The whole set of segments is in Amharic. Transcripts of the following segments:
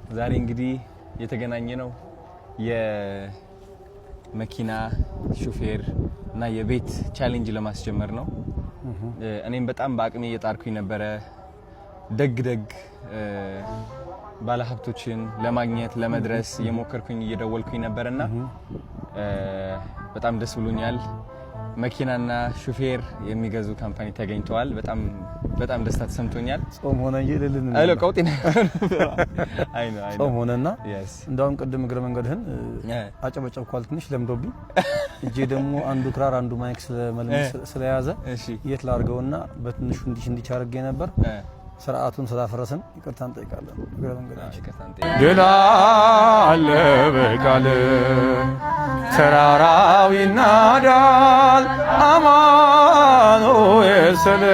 ዛሬ እንግዲህ የተገናኘ ነው የመኪና ሹፌር እና የቤት ቻሌንጅ ለማስጀመር ነው። እኔም በጣም በአቅሜ እየጣርኩኝ ነበረ ደግ ባለሀብቶችን ለማግኘት ለመድረስ እየሞከርኩኝ እየደወልኩኝ ነበርና በጣም ደስ ብሎኛል። መኪናና ሹፌር የሚገዙ ካምፓኒ ተገኝተዋል። በጣም ደስታ ተሰምቶኛል። ጾም ሆነ እንጂ ለልን አይሎ ቀውጢና አይኖ ጾም ሆነና እንዳውም ቅድም እግረ መንገድህን አጨበጨብኳል ትንሽ ለምዶብኝ እጄ ደግሞ አንዱ ክራር አንዱ ማይክ ስለያዘ የት ላርገውና በትንሹ እንዲች አድርጌ ነበር። ስርዓቱን ስላፈረስን ይቅርታ እንጠይቃለን። እግረ መንገዳችን ድል አለ በቃል ተራራው ይናዳል አማኑኤል ስል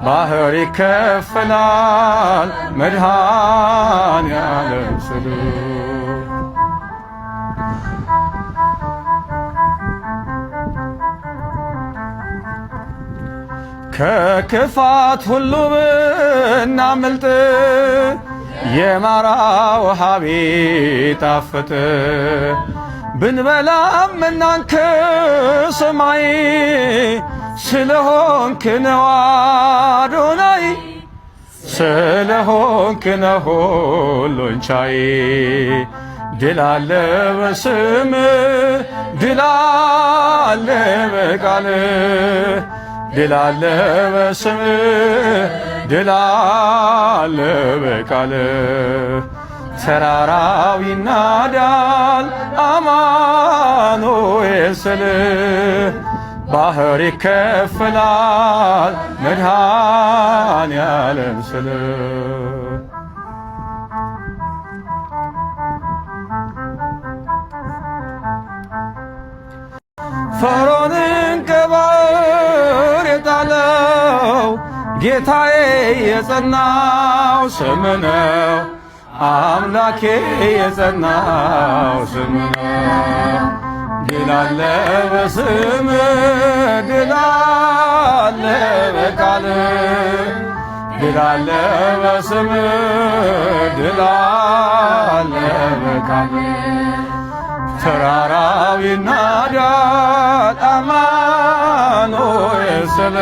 ባህር ይከፈላል መድኃኔዓለም ስል ከክፋት ሁሉ ብናመልጥ የማራ ውሃ ቢጣፍጥ ብንበላም እናንተ ሰማይ ስለሆንክ ነው አዶናይ ስለሆንክ ነው ሁሉን ቻይ ድል አለ በስምህ ድል አለ በቃልህ ድል አለ በስምህ ድል አለ በቃልህ ተራራው ይናዳል አማኑኤል ስል ባህር ይከፈላል መድኃኔዓለም ስል ፈርዖንን ከባሕር የጣለው ጌታዬ የጸናው ስም ነው። አምላኬ የጸናው ስም ነው። ድል አለ በስምህ ድል አለ በቃልህ ድል አለ በስምህ ድል አለ በቃልህ ተራራው ይናዳል አማኑኤል ስል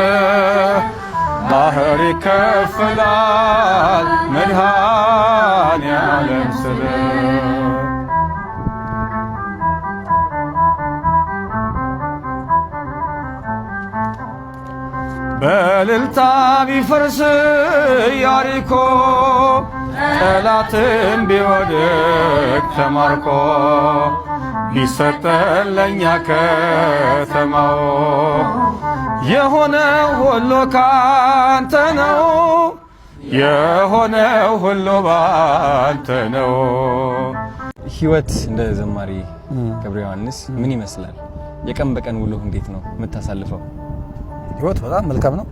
ባህር ይከፈላል መድኃኔዓለም ስል በእልልታ ቢፈርስ ኢያሪኮ ጠላትም ቢወድቅ ተማርኮ ቢሰጠን ለእኛ ከተማው የሆነው ሁሉ ካንተ ነው የሆነው ሁሉ ባንተ ነው። ህይወት እንደ ዘማሪ ገብረ ዮሐንስ ምን ይመስላል? የቀን በቀን ውሎ እንዴት ነው የምታሳልፈው? ህይወት በጣም መልካም ነው።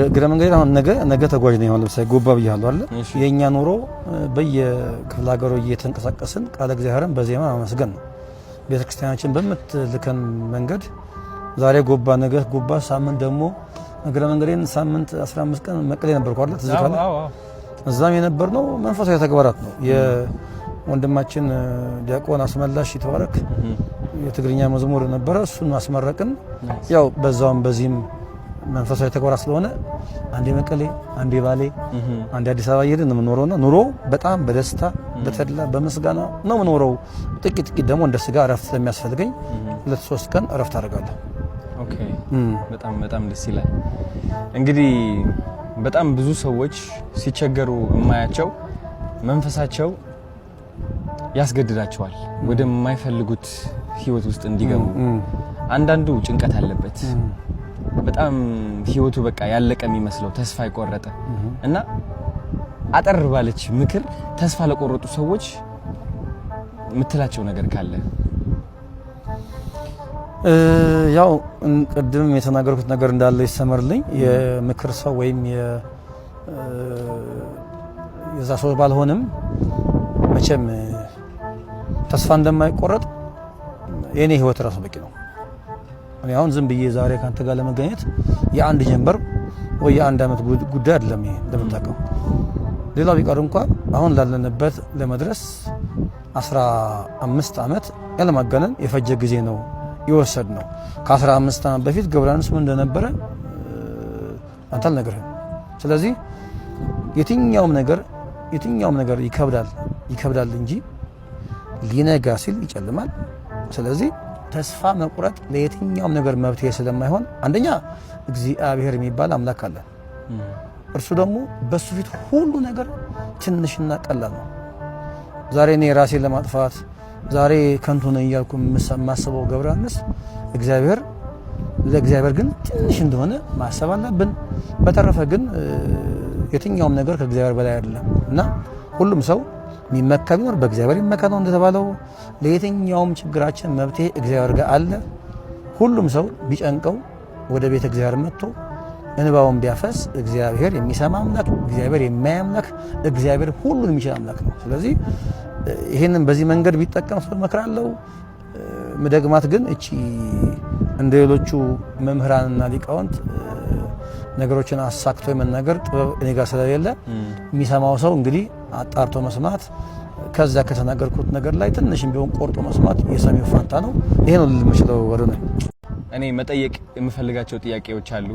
እግረ መንገድ አሁን ነገ ተጓዥ ነው። ለምሳሌ ጎባ ብያለሁ አይደል? የኛ ኑሮ በየክፍለ ሀገሩ እየተንቀሳቀስን ቃለ እግዚአብሔርን በዜማ ማመስገን ነው። ቤተክርስቲያናችን በምትልከን መንገድ ዛሬ ጎባ ነገ ጎባ ሳምንት ደግሞ እግረ መንገዴን ሳምንት 15 ቀን መቀሌ ነበርኩ አይደል? ትዝ ካለ እዛም የነበርነው መንፈሳዊ ተግባራት ነው። የወንድማችን ዲያቆን አስመላሽ ይተባረክ የትግርኛ መዝሙር ነበረ፣ እሱን ማስመረቅን ያው በዛውም በዚህም መንፈሳዊ ተግባራት ስለሆነ አንዴ መቀሌ አንዴ ባሌ አንዴ አዲስ አበባ እየሄድን ነው የምንኖረውና ኑሮ በጣም በደስታ በተድላ በምስጋና ነው የምኖረው። ጥቂት ደግሞ እንደ ስጋ እረፍት ስለሚያስፈልገኝ 2-3 ቀን እረፍት አደርጋለሁ። ኦኬ በጣም ደስ ይላል። እንግዲህ በጣም ብዙ ሰዎች ሲቸገሩ የማያቸው መንፈሳቸው ያስገድዳቸዋል ወደማይፈልጉት ህይወት ውስጥ እንዲገቡ። አንዳንዱ ጭንቀት አለበት በጣም ህይወቱ በቃ ያለቀ የሚመስለው ተስፋ የቆረጠ እና አጠር ባለች ምክር ተስፋ ለቆረጡ ሰዎች የምትላቸው ነገር ካለ? ያው ቅድም የተናገርኩት ነገር እንዳለ ይሰመርልኝ። የምክር ሰው ወይም የዛ ሰው ባልሆንም መቼም ተስፋ እንደማይቆረጥ የኔ ህይወት ራሱ በቂ ነው። እኔ አሁን ዝም ብዬ ዛሬ ካንተ ጋር ለመገኘት የአንድ ጀንበር ወይ የአንድ አመት ጉዳይ አይደለም። ይሄ እንደምታውቀው ሌላው ቢቀር እንኳን አሁን ላለንበት ለመድረስ 15 ዓመት ያለማጋነን የፈጀ ጊዜ ነው ይወሰድ ነው። ከ15 ዓመት በፊት ገብረ ዮሐንስ ምን እንደነበረ አንተ አልነገርህም። ስለዚህ የትኛውም ነገር ይከብዳል እንጂ ሊነጋ ሲል ይጨልማል። ስለዚህ ተስፋ መቁረጥ ለየትኛውም ነገር መብትሄ ስለማይሆን አንደኛ እግዚአብሔር የሚባል አምላክ አለ። እርሱ ደግሞ በሱ ፊት ሁሉ ነገር ትንሽና ቀላል ነው። ዛሬ እኔ ራሴን ለማጥፋት ዛሬ ከንቱ ነኝ እያልኩ የማስበው ገብረ ዮሐንስ ለእግዚአብሔር ግን ትንሽ እንደሆነ ማሰብ አለብን። በተረፈ ግን የትኛውም ነገር ከእግዚአብሔር በላይ አይደለም እና ሁሉም ሰው የሚመካ ቢኖር በእግዚአብሔር ይመካ ነው እንደተባለው። ለየትኛውም ችግራችን መብትሄ እግዚአብሔር ጋር አለ። ሁሉም ሰው ቢጨንቀው ወደ ቤተ እግዚአብሔር መጥቶ እንባውን ቢያፈስ እግዚአብሔር የሚሰማ አምላክ፣ እግዚአብሔር የሚያይ አምላክ፣ እግዚአብሔር ሁሉን የሚችል አምላክ ነው። ስለዚህ ይሄንን በዚህ መንገድ ቢጠቀም ሰው እመክራለሁ። ምደግማት ግን እቺ እንደ ሌሎቹ መምህራንና ሊቃውንት ነገሮችን አሳክቶ የመናገር ጥበብ እኔ ጋር ስለሌለ የሚሰማው ሰው እንግዲህ አጣርቶ መስማት፣ ከዛ ከተናገርኩት ነገር ላይ ትንሽም ቢሆን ቆርጦ መስማት የሰሚው ፋንታ ነው። ይሄ ነው ልምችለው ወደ ነው። እኔ መጠየቅ የምፈልጋቸው ጥያቄዎች አሉ።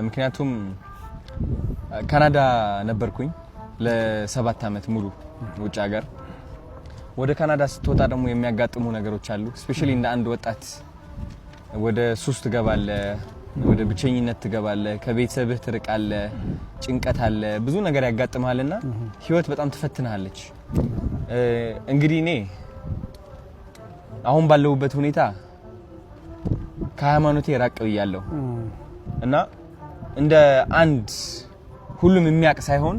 ምክንያቱም ካናዳ ነበርኩኝ ለ7 ዓመት ሙሉ ውጭ ሀገር። ወደ ካናዳ ስትወጣ ደግሞ የሚያጋጥሙ ነገሮች አሉ። ስፔሻሊ እንደ አንድ ወጣት ወደ ሱስ ትገባለህ፣ ወደ ብቸኝነት ትገባለህ፣ ከቤተሰብህ ትርቃለህ፣ ጭንቀት አለ፣ ብዙ ነገር ያጋጥማልና ህይወት በጣም ትፈትናለች። እንግዲህ እኔ አሁን ባለሁበት ሁኔታ ከሃይማኖቴ ራቅ ብያለሁ እና እንደ አንድ ሁሉም የሚያውቅ ሳይሆን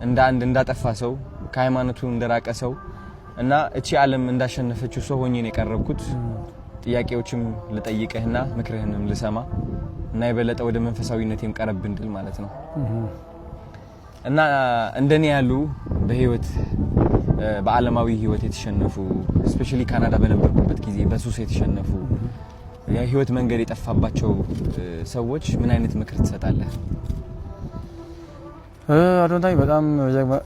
እንደ አንድ እንዳጠፋ ሰው ከሃይማኖቱ እንደራቀ ሰው እና እቺ ዓለም እንዳሸነፈችው ሰው ሆኜ ነው የቀረብኩት። ጥያቄዎችም ልጠይቅህና ምክርህንም ልሰማ እና የበለጠ ወደ መንፈሳዊነቴም ቀረብ እንድል ማለት ነው። እና እንደኔ ያሉ በህይወት በዓለማዊ ህይወት የተሸነፉ ስፔሻሊ ካናዳ በነበርኩበት ጊዜ በሱስ የተሸነፉ የህይወት መንገድ የጠፋባቸው ሰዎች ምን አይነት ምክር ትሰጣለህ? አዶንታይ በጣም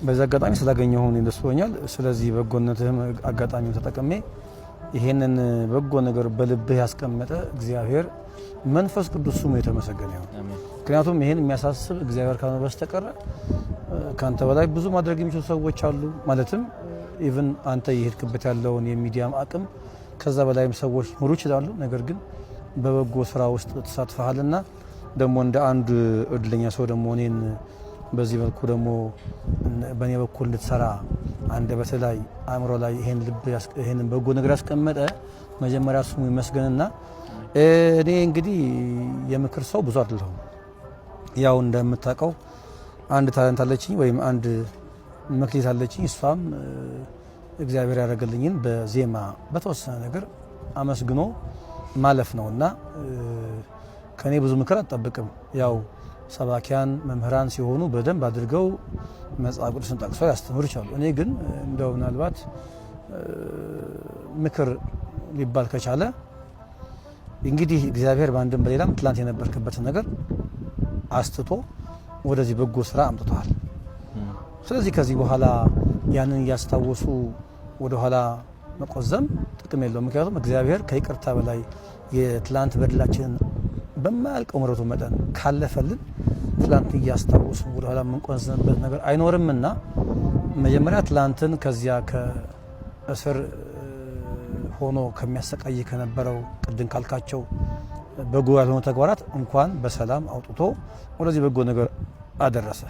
በዛ አጋጣሚ ስላገኘሁ ደስ ብሎኛል። ስለዚህ በጎነትህም አጋጣሚውን ተጠቅሜ ይሄንን በጎ ነገር በልብህ ያስቀመጠ እግዚአብሔር መንፈስ ቅዱስ ስሙ የተመሰገነ ይሁን። ምክንያቱም ይሄን የሚያሳስብ እግዚአብሔር ካልሆነ በስተቀር ካንተ በላይ ብዙ ማድረግ የሚችሉ ሰዎች አሉ። ማለትም ኢቭን አንተ የሄድክበት ያለውን የሚዲያም አቅም ከዛ በላይም ሰዎች ሊኖሩ ይችላሉ። ነገር ግን በበጎ ስራ ውስጥ ተሳትፈሃልና ደግሞ እንደ አንድ እድለኛ ሰው ደግሞ እኔን በዚህ መልኩ ደግሞ በእኔ በኩል እንድትሰራ አንደበት ላይ አእምሮ ላይ ይሄንን በጎ ነገር ያስቀመጠ መጀመሪያ ስሙ ይመስገንና እኔ እንግዲህ የምክር ሰው ብዙ አይደለሁም። ያው እንደምታውቀው አንድ ታለንት አለችኝ ወይም አንድ መክሊት አለችኝ። እሷም እግዚአብሔር ያደረገልኝን በዜማ በተወሰነ ነገር አመስግኖ ማለፍ ነውና ከኔ ብዙ ምክር አትጠብቅም። ያው ሰባኪያን መምህራን ሲሆኑ በደንብ አድርገው መጽሐፍ ቅዱስን ጠቅሰው ያስተምሩ ይችላሉ። እኔ ግን እንደው ምናልባት ምክር ሊባል ከቻለ እንግዲህ እግዚአብሔር በአንድም በሌላም ትላንት የነበርክበትን ነገር አስትቶ ወደዚህ በጎ ስራ አምጥቷል። ስለዚህ ከዚህ በኋላ ያንን እያስታወሱ ወደ ኋላ መቆዘም ጥቅም የለውም። ምክንያቱም እግዚአብሔር ከይቅርታ በላይ የትላንት በደላችንን በማያልቀው ምሕረቱ መጠን ካለፈልን ትላንት እያስታወሱ ወደ ኋላ የምንቆዘምበት ነገር አይኖርምና መጀመሪያ ትላንትን ከዚያ ከእስር ሆኖ ከሚያሰቃይ ከነበረው ቅድም ካልካቸው በጎ ያልሆኑ ተግባራት እንኳን በሰላም አውጥቶ ወደዚህ በጎ ነገር አደረሰ።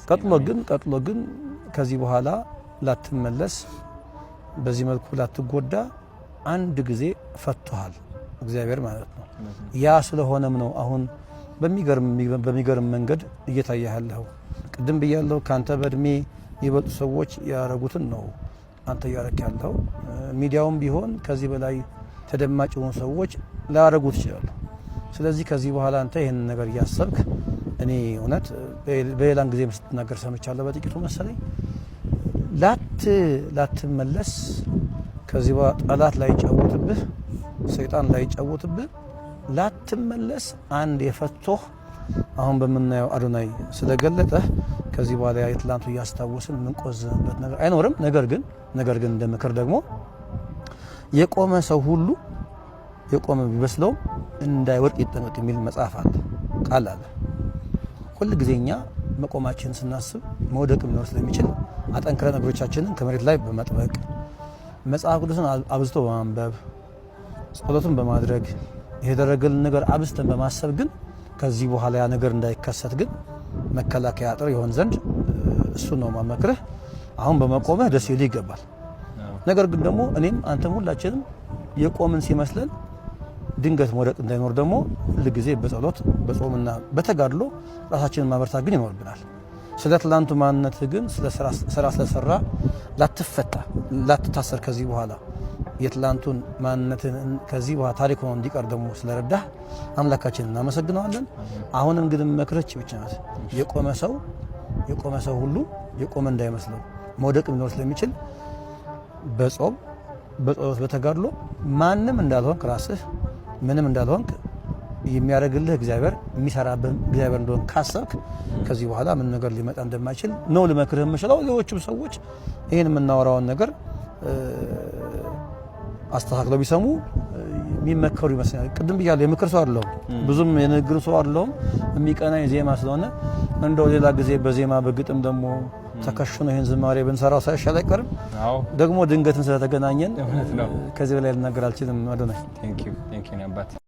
ቀጥሎ ግን ከዚህ በኋላ ላትመለስ በዚህ መልኩ ላትጎዳ አንድ ጊዜ ፈቷል እግዚአብሔር ማለት ነው። ያ ስለሆነም ነው አሁን በሚገርም መንገድ እየታየ ያለው። ቅድም ብያለሁ ካንተ በእድሜ የበጡ ሰዎች ያረጉትን ነው አንተ ያረክ ያለው። ሚዲያውም ቢሆን ከዚህ በላይ ተደማጭ የሆኑ ሰዎች ላያረጉት ይችላሉ። ስለዚህ ከዚህ በኋላ አንተ ይሄንን ነገር እያሰብክ እኔ እውነት በሌላን ጊዜ ስትናገር ሰምቻለሁ በጥቂቱ መሰለኝ ላትመለስ ከዚህ በኋላ ጠላት ላይ ጫወትብህ ሰይጣን ላይ ጫወትብህ ላትመለስ አንድ የፈቶህ አሁን በምናየው አዶናይ ስለገለጠህ ከዚህ በኋላ የትላንቱ እያስታወስን የምንቆዝምበት ነገር አይኖርም። ነገር ግን እንደ ምክር ደግሞ የቆመ ሰው ሁሉ የቆመ ቢመስለው እንዳይወድቅ ይጠንቀቅ የሚል መጽሐፍ አለ፣ ቃል አለ። ሁል ጊዜኛ መቆማችን ስናስብ መውደቅ ሊኖር ስለሚችል አጠንክረን እግሮቻችንን ከመሬት ላይ በመጥበቅ መጽሐፍ ቅዱስን አብዝቶ በማንበብ ጸሎትን በማድረግ የተደረገልን ነገር አብዝተን በማሰብ ግን ከዚህ በኋላ ያ ነገር እንዳይከሰት ግን መከላከያ አጥር ይሆን ዘንድ እሱ ነው ማመክረህ። አሁን በመቆምህ ደስ ይልህ ይገባል። ነገር ግን ደግሞ እኔም አንተም ሁላችንም የቆምን ሲመስለን ድንገት መውደቅ እንዳይኖር ደግሞ ሁል ጊዜ በጸሎት በጾምና በተጋድሎ ራሳችንን ማበርታት ግን ይኖርብናል። ስለ ትላንቱ ማንነት ግን ስራ ስለሰራ ላትፈታ ላትታሰር ከዚህ በኋላ የትላንቱን ማንነትን ከዚህ በኋላ ታሪክ ሆኖ እንዲቀር ደግሞ ስለረዳህ አምላካችንን እናመሰግነዋለን። አሁንም ግን መክረች ብቻ ናት። የቆመ ሰው ሁሉ የቆመ እንዳይመስለው መውደቅ ሊኖር ስለሚችል በጾም በጸሎት በተጋድሎ ማንም እንዳልሆንክ ራስህ ምንም እንዳልሆንክ የሚያደርግልህ እግዚአብሔር የሚሰራብህ እግዚአብሔር እንደሆነ ካሰብክ ከዚህ በኋላ ምን ነገር ሊመጣ እንደማይችል ነው ልመክርህ የምችለው። ሌሎችም ሰዎች ይህን የምናወራውን ነገር አስተካክለው ቢሰሙ የሚመከሩ ይመስላል። ቅድም ብያለሁ፣ የምክር ሰው አይደለሁም፣ ብዙም የንግግር ሰው አይደለሁም። የሚቀናኝ ዜማ ስለሆነ እንደው ሌላ ጊዜ በዜማ በግጥም ደግሞ ተከሽኖ ይህን ዝማሬ ብንሰራው ሳይሻል አይቀርም። ደግሞ ድንገትን ስለተገናኘን ከዚህ በላይ ልናገር አልችልም። አዶናይ